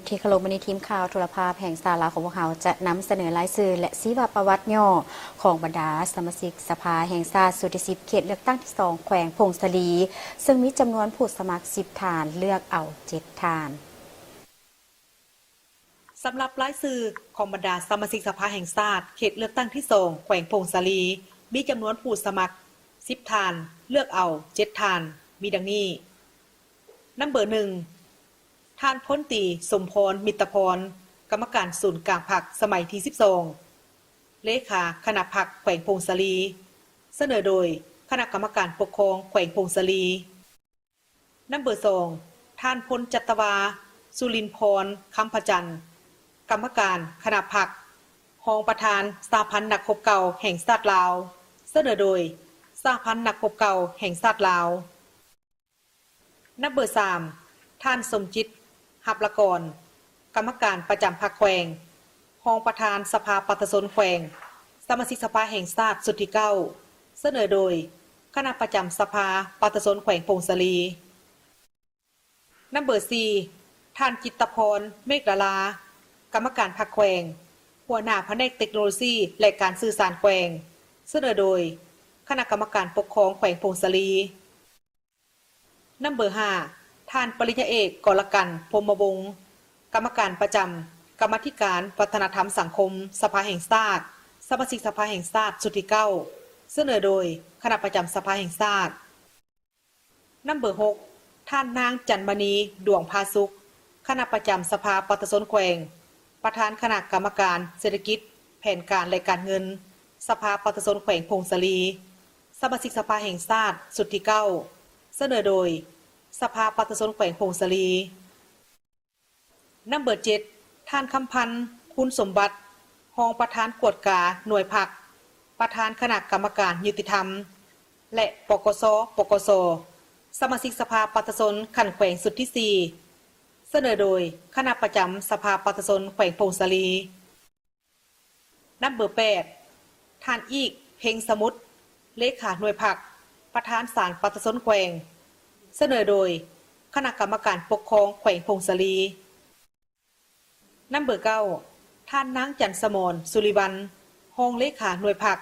ที่เคารพวันนี้ทีมข่าวโทรภาพแห่งสาราของพวกเราจะนำเสนอรายชื่อและชีวประวัติย่อของบรรดาสมาชิกสภาแห่งชาติสุดที่10เขตเลือกตั้งที่2แขวงพงศลีซึ่งมีจำนวนผู้สมัคร10ฐานเลือกเอา7ฐานสำหรับรายชื่อของบรรดาสมาชิกสภาแห่งชาติเขตเลือกตั้งที่2แขวงพงศลีมีจำนวนผู้สมัคร10ฐานเลือกเอา7ฐานมีดังนี้นัมเบอร์1ท่านพลตรีสมพรมิตรพรกรรมการศูนย์กลางพรรคสมัยที่12เลขาคณะพรรคแขวงพงศลีเสนอโดยคณะกรรมการปกครองแขวงพงศลีนัมเบอร์2ท่านพลจัตวาสุรินทร์พรคำพจันทร์กรรมการคณะพรรครองประธานสหพันธ์นักรบเก่าแห่งชาติลาวเสนอโดยสหพันธ์นักรบเก่าแห่งชาติลาวนัมเบอร์3ท่านสมจิตหับละกรกรรมการประจำพรรคแขวงรองประธานสภาปัตสนแขวงสมาชิกสภาแห่งชาติสุดที่9เสนอโดยคณะประจำสภาปัตสนแขวงพงศลีนัมเบอร์4ท่านจิตรพรเมฆลากรรมการพรรคแขวงหัวหน้าแผนกเทคโนโลยีและการสื่อสารแขวงเสนอโดยคณะกรรมการปกครองแขวงพงศลีนัมเบอร์5ท่านปริญญาเอกกรกันพรหมวงศ์กรรมการประจำกรรมาธิการวัฒนธรรมสังคมสภาแห่งชาติสมาชิกสภาแห่งชาติสุดที่9เสนอโดยคณะประจำสภาแห่งชาตินัมเบอร์6ท่านนางจันมณีดวงพาสุขคณะประจำสภาปัตสนแขวงประธานคณะกรรมการเศรษฐกิจแผนการและการเงินสภาปัตสนแขวงพงศลีสมาชิกสภาแห่งชาติสุดที่9เสนอโดยสภาปัตสนแขวงพงศลีนัมเบอร์7ท่านคำพันธ์คุณสมบัติรองประธานกวดกาหน่วยพรรคประธานคณะกรรมการยุติธรรมและปกสสมาชิกสภาปัตสนขันแขวงสุดที่4เสนอโดยคณะประจำสภาปัตสนแขวงพงศลีนัมเบอร์8ท่านอีกเพ็งสมุทรเลขาหน่วยพรรคประธานศาลปัตสนแขวงเสนอโดยคณะกรรมการปกครองแขวงพงศลีนัมเบอร์9ท่านนางจันทร์สมรสุริวัลย์รองเลขาหน่วยพรรค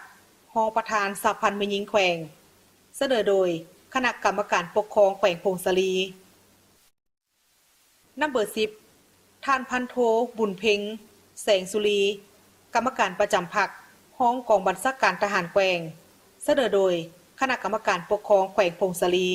รองประธานสหพันธ์แม่หญิงแขวงเสนอโดยคณะกรรมการปกครองแขวงพงศลีนัมเบอร์10ท่านพันโทบุญเพ็งแสงสุรีกรรมการประจำพรรครองกองบัญชาการทหารแขวงเสนอโดยคณะกรรมการปกครองแขวงพงศลี